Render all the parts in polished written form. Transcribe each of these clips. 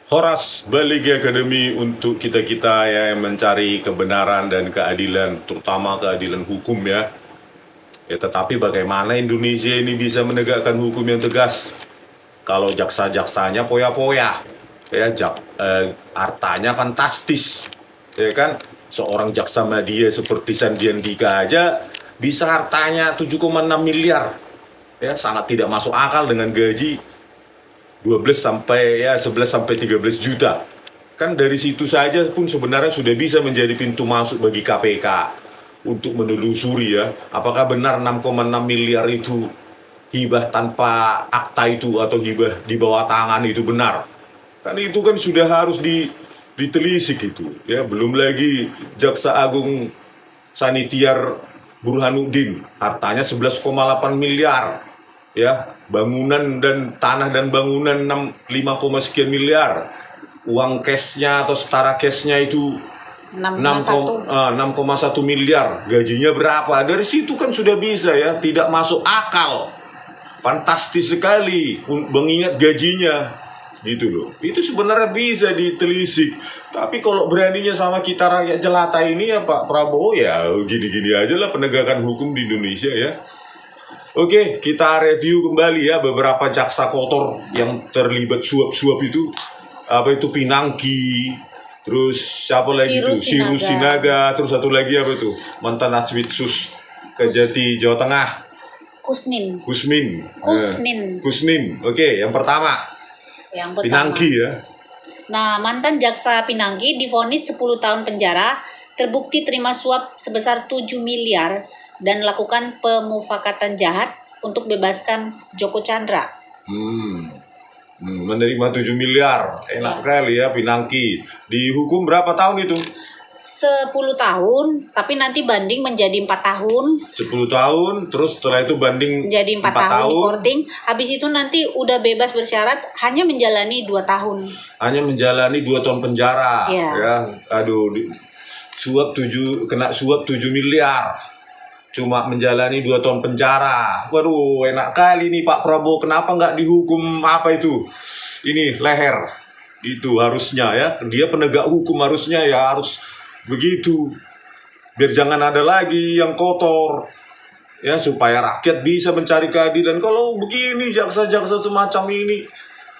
Horas Baligi Academy untuk kita-kita yang mencari kebenaran dan keadilan, terutama keadilan hukum ya. Tetapi bagaimana Indonesia ini bisa menegakkan hukum yang tegas kalau jaksa-jaksanya poya-poya, hartanya fantastis, ya kan? Seorang jaksa media seperti Sandian Dika aja bisa hartanya 7,6 miliar, ya sangat tidak masuk akal dengan gaji 11 sampai 13 juta. Kan dari situ saja pun sebenarnya sudah bisa menjadi pintu masuk bagi KPK untuk menelusuri ya, apakah benar 6,6 miliar itu hibah tanpa akta itu atau hibah di bawah tangan itu benar. Kan itu kan sudah harus ditelisik itu ya. Belum lagi Jaksa Agung Sanitiar Burhanuddin hartanya 11,8 miliar ya, bangunan dan tanah dan bangunan 5, sekian miliar, uang cashnya atau setara cashnya itu 6,1 miliar, gajinya berapa? Dari situ kan sudah bisa ya, tidak masuk akal, fantastis sekali mengingat gajinya gitu loh. Itu sebenarnya bisa ditelisik. Tapi kalau beraninya sama kita rakyat jelata ini ya Pak Prabowo, ya gini-gini aja lah penegakan hukum di Indonesia ya. Oke, kita review kembali ya beberapa jaksa kotor yang terlibat suap-suap itu. Apa itu, Pinangki, terus siapa lagi itu, Siru Sinaga, terus satu lagi apa itu, mantan Aswitsus Kejati Jawa Tengah, Kusnin. Oke, yang pertama Pinangki ya. Nah, mantan jaksa Pinangki divonis 10 tahun penjara, terbukti terima suap sebesar 7 miliar dan lakukan pemufakatan jahat untuk bebaskan Joko Chandra. Menerima 7 miliar, enak kali ya Pinangki. Dihukum berapa tahun itu? 10 tahun, tapi nanti banding menjadi 4 tahun. 10 tahun, terus setelah itu banding jadi 4 tahun di korting. Habis itu nanti udah bebas bersyarat, hanya menjalani 2 tahun. Hanya menjalani 2 tahun penjara. Ya, aduh, kena suap 7 miliar. Cuma menjalani 2 tahun penjara. Waduh, enak kali nih Pak Prabowo. Kenapa nggak dihukum apa itu? Ini leher. Itu harusnya ya. Dia penegak hukum harusnya ya harus begitu. Biar jangan ada lagi yang kotor. Ya, supaya rakyat bisa mencari keadilan. Kalau begini jaksa-jaksa semacam ini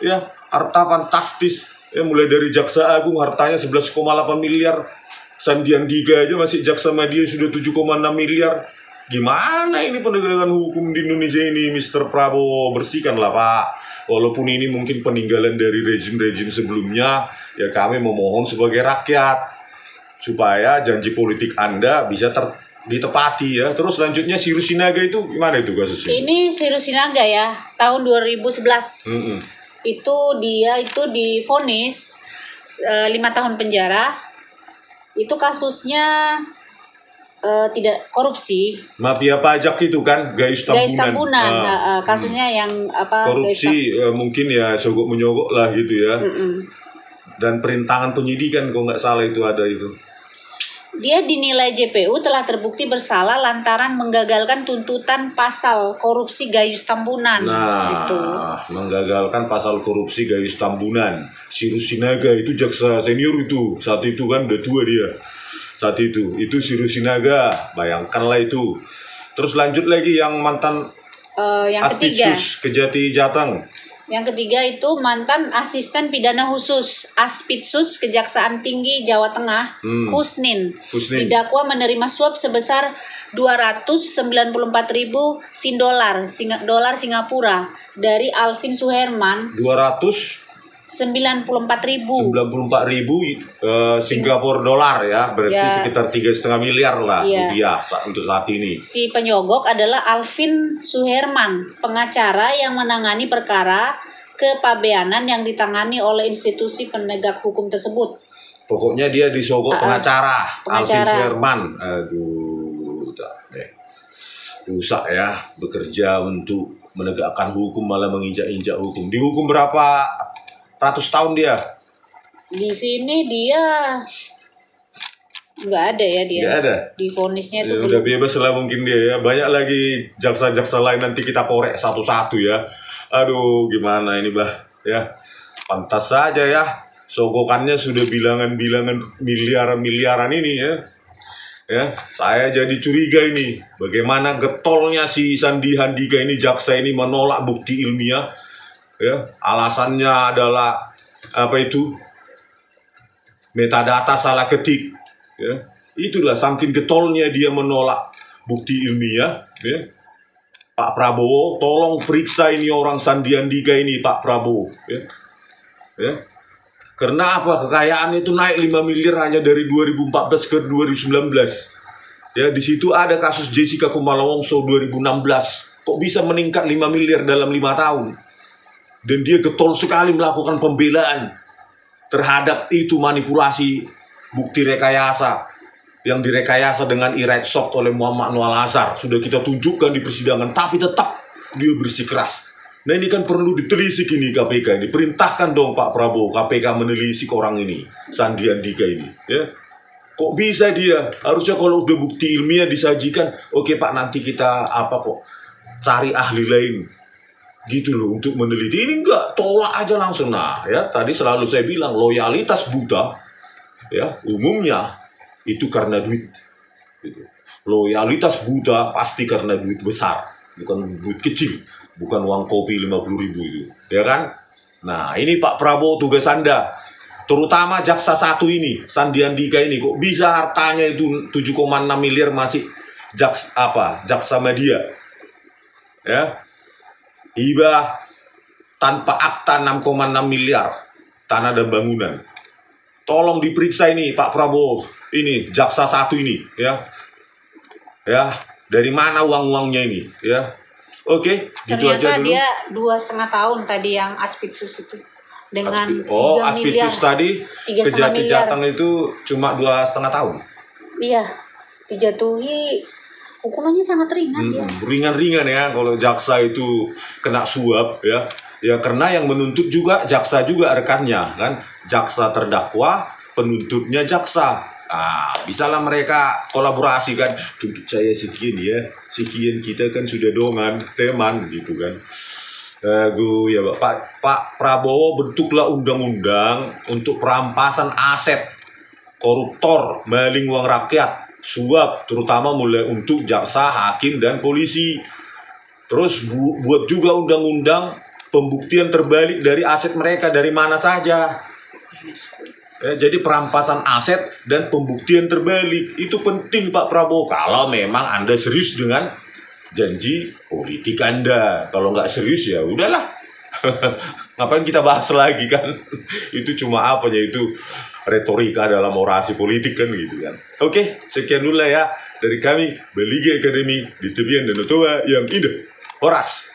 ya, harta fantastis. Ya, mulai dari Jaksa Agung hartanya 11,8 miliar. Sandian Dika aja masih jaksa media sudah 7,6 miliar. Gimana ini penegakan hukum di Indonesia ini, Mr. Prabowo? Bersihkanlah Pak. Walaupun ini mungkin peninggalan dari rezim-rezim sebelumnya, ya kami memohon sebagai rakyat supaya janji politik Anda bisa ditepati ya. Terus selanjutnya Siru Sinaga itu gimana itu kasusnya? Ini Siru Sinaga ya, tahun 2011. Dia divonis 5 tahun penjara. Itu kasusnya tidak korupsi, mafia pajak itu kan, Gayus Tambunan. Kasusnya yang apa, korupsi mungkin ya, sogok menyogok lah gitu ya. Dan perintangan penyidikan kalau nggak salah itu ada itu. Dia dinilai JPU telah terbukti bersalah lantaran menggagalkan tuntutan pasal korupsi Gayus Tambunan. Menggagalkan pasal korupsi Gayus Tambunan. Siru Sinaga itu jaksa senior itu, saat itu kan udah tua dia. Saat itu Siru Sinaga, bayangkanlah itu. Terus lanjut lagi yang mantan yang ketiga, Kejati Jateng. Yang ketiga itu mantan asisten pidana khusus Aspitsus Kejaksaan Tinggi Jawa Tengah, Kusnin. Didakwa menerima suap sebesar 294.000 dolar Singapura dari Alvin Suherman. 94.000 Singapura dolar ya, berarti sekitar 3,5 miliar lah rupiah untuk saat ini. Si penyogok adalah Alvin Suherman, pengacara yang menangani perkara kepabeanan yang ditangani oleh institusi penegak hukum tersebut. Pokoknya dia disogok pengacara Alvin Suherman. Aduh, rusak ya, bekerja untuk menegakkan hukum malah menginjak-injak hukum. Dihukum berapa ratus tahun dia? Di sini dia nggak ada ya, dia. Nggak ada. Divonisnya itu udah bebas lah mungkin dia ya. Banyak lagi jaksa-jaksa lain, nanti kita korek satu-satu ya. Aduh, gimana ini bah ya. Pantas saja ya sogokannya sudah bilangan-bilangan miliaran ini ya. Ya, saya jadi curiga ini, bagaimana getolnya si Sandi Handika ini, jaksa ini menolak bukti ilmiah. Ya, alasannya adalah apa itu? Metadata salah ketik. Ya, itulah saking getolnya dia menolak bukti ilmiah. Ya. Pak Prabowo, tolong periksa ini orang Sandi Handika ini, Pak Prabowo. Ya. Ya. Karena apa? Kekayaan itu naik 5 miliar hanya dari 2014 ke 2019. Ya, di situ ada kasus Jessica Kumala Wongso 2016. Kok bisa meningkat 5 miliar dalam 5 tahun? Dan dia getol sekali melakukan pembelaan terhadap itu manipulasi bukti rekayasa yang direkayasa dengan e-red oleh Muhammad Noel Azhar. Sudah kita tunjukkan di persidangan, tapi tetap dia bersikeras. Nah ini kan perlu ditelisik ini KPK ini. Perintahkan dong Pak Prabowo KPK menelisik orang ini, Sandi Handika ini. Ya. Kok bisa dia? Harusnya kalau udah bukti ilmiah disajikan, oke Pak nanti kita cari ahli lain. Gitu loh untuk meneliti. Ini enggak, tolak aja langsung. Nah ya tadi selalu saya bilang loyalitas buta ya umumnya itu karena duit. Gitu. Loyalitas buta pasti karena duit besar, bukan duit kecil. Bukan uang kopi 50.000 itu, ya kan? Nah, ini Pak Prabowo tugas Anda, terutama jaksa satu ini, Sandi Handika ini, kok bisa hartanya itu 7,6 miliar masih jaksa media, ya? Hibah tanpa akta 6,6 miliar tanah dan bangunan. Tolong diperiksa ini Pak Prabowo, ini jaksa satu ini, ya, ya, dari mana uang-uangnya ini, ya? Oke, gitu aja Ternyata dulu. dia 2,5 tahun tadi yang Aspitsus itu dengan 3 miliar. Aspitsus tadi Kejati-Jateng itu cuma 2,5 tahun. Iya, dijatuhi hukumannya sangat ringan dia. Ringan-ringan ya kalau jaksa itu kena suap ya. Ya karena yang menuntut juga jaksa juga rekannya kan. Jaksa terdakwa, penuntutnya jaksa. Nah, bisalah mereka kolaborasi kan, tuntut saya sekian ya, sekian kita kan sudah dongan, teman gitu kan. Ya Pak Prabowo bentuklah undang-undang untuk perampasan aset koruptor, maling uang rakyat, suap, terutama mulai untuk jaksa, hakim, dan polisi. Terus buat juga undang-undang pembuktian terbalik dari aset mereka dari mana saja. Ya, jadi perampasan aset dan pembuktian terbalik itu penting Pak Prabowo. Kalau memang Anda serius dengan janji politik Anda, kalau nggak serius ya udahlah. Ngapain kita bahas lagi kan? Itu cuma itu retorika dalam orasi politik kan gitu kan. Oke, sekian dulu ya dari kami Beliga Academy di Tebian dan Ottawa yang indah. Horas.